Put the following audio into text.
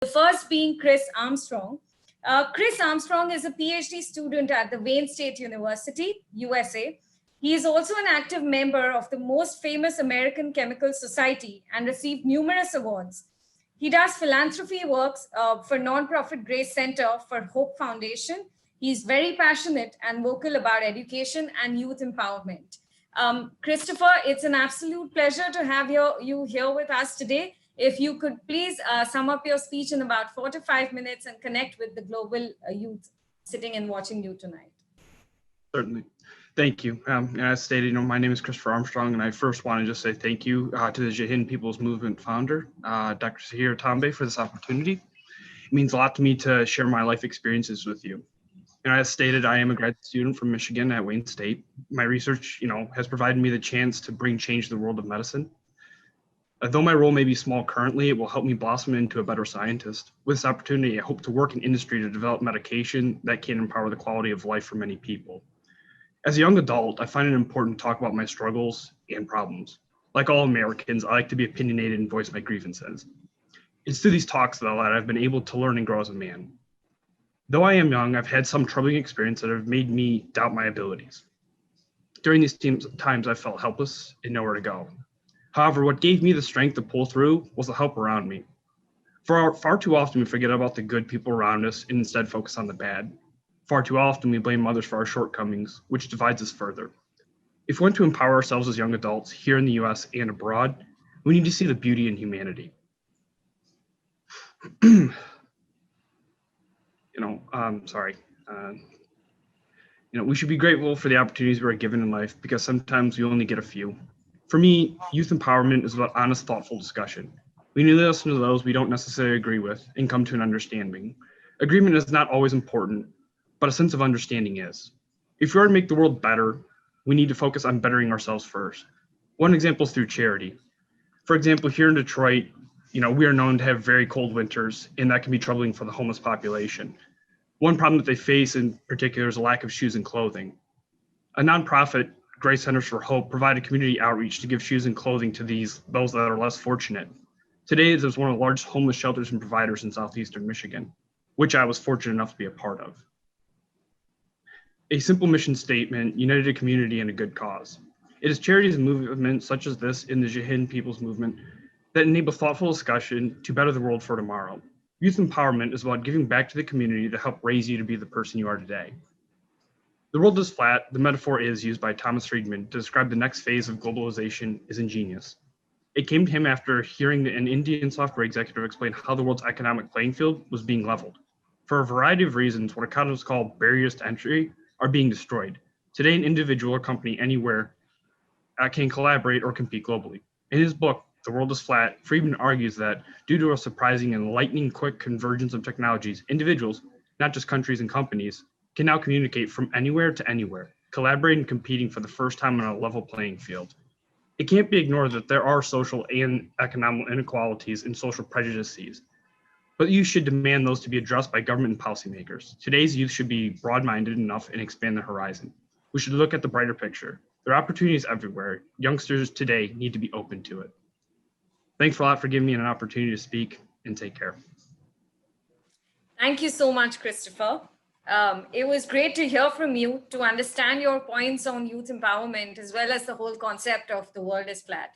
The first being Chris Armstrong. Chris Armstrong is a PhD student at the Wayne State University, USA. He is also an active member of the most famous American Chemical Society and received numerous awards. He does philanthropy works for nonprofit Grace Center for Hope Foundation. He's very passionate and vocal about education and youth empowerment. Christopher, it's an absolute pleasure to have you here with us today. If you could please sum up your speech in about 4 to 5 minutes and connect with the global youth sitting and watching you tonight. Certainly. Thank you. As stated, my name is Christopher Armstrong, and I first want to just say thank you to the Jaihind People's Movement founder, Dr. Sahir Tambe, for this opportunity. It means a lot to me to share my life experiences with you. As stated, I am a grad student from Michigan at Wayne State. My research, has provided me the chance to bring change to the world of medicine. Though my role may be small currently, it will help me blossom into a better scientist. With this opportunity, I hope to work in industry to develop medication that can empower the quality of life for many people. As a young adult, I find it important to talk about my struggles and problems. Like all Americans, I like to be opinionated and voice my grievances. It's through these talks, though, that I've been able to learn and grow as a man. Though I am young, I've had some troubling experiences that have made me doubt my abilities. During these times, I felt helpless and nowhere to go. However, what gave me the strength to pull through was the help around me. Far too often, we forget about the good people around us and instead focus on the bad. Far too often, we blame others for our shortcomings, which divides us further. If we want to empower ourselves as young adults here in the US and abroad, we need to see the beauty in humanity. We should be grateful for the opportunities we're given in life because sometimes we only get a few. For me, youth empowerment is about honest, thoughtful discussion. We need to listen to those we don't necessarily agree with and come to an understanding. Agreement is not always important, but a sense of understanding is. If we are to make the world better, we need to focus on bettering ourselves first. One example is through charity. For example, here in Detroit, we are known to have very cold winters, and that can be troubling for the homeless population. One problem that they face in particular is a lack of shoes and clothing. A nonprofit, Grace Centers for Hope, provided community outreach to give shoes and clothing to those that are less fortunate. Today, it is one of the largest homeless shelters and providers in southeastern Michigan, which I was fortunate enough to be a part of. A simple mission statement, united a community and a good cause. It is charities and movements such as this in the Jaihind People's Movement that enable thoughtful discussion to better the world for tomorrow. Youth empowerment is about giving back to the community to help raise you to be the person you are today. The world is flat. The metaphor is used by Thomas Friedman to describe the next phase of globalization is ingenious. It came to him after hearing an Indian software executive explain how the world's economic playing field was being leveled. For a variety of reasons, what economists call barriers to entry are being destroyed. Today, an individual or company anywhere can collaborate or compete globally. In his book, The World is Flat, Friedman argues that due to a surprising and lightning quick convergence of technologies, individuals, not just countries and companies, can now communicate from anywhere to anywhere, collaborating and competing for the first time on a level playing field. It can't be ignored that there are social and economic inequalities and social prejudices, but you should demand those to be addressed by government and policymakers. Today's youth should be broad-minded enough and expand their horizon. We should look at the brighter picture. There are opportunities everywhere. Youngsters today need to be open to it. Thanks a lot for giving me an opportunity to speak, and take care. Thank you so much, Christopher. It was great to hear from you, to understand your points on youth empowerment, as well as the whole concept of the world is flat.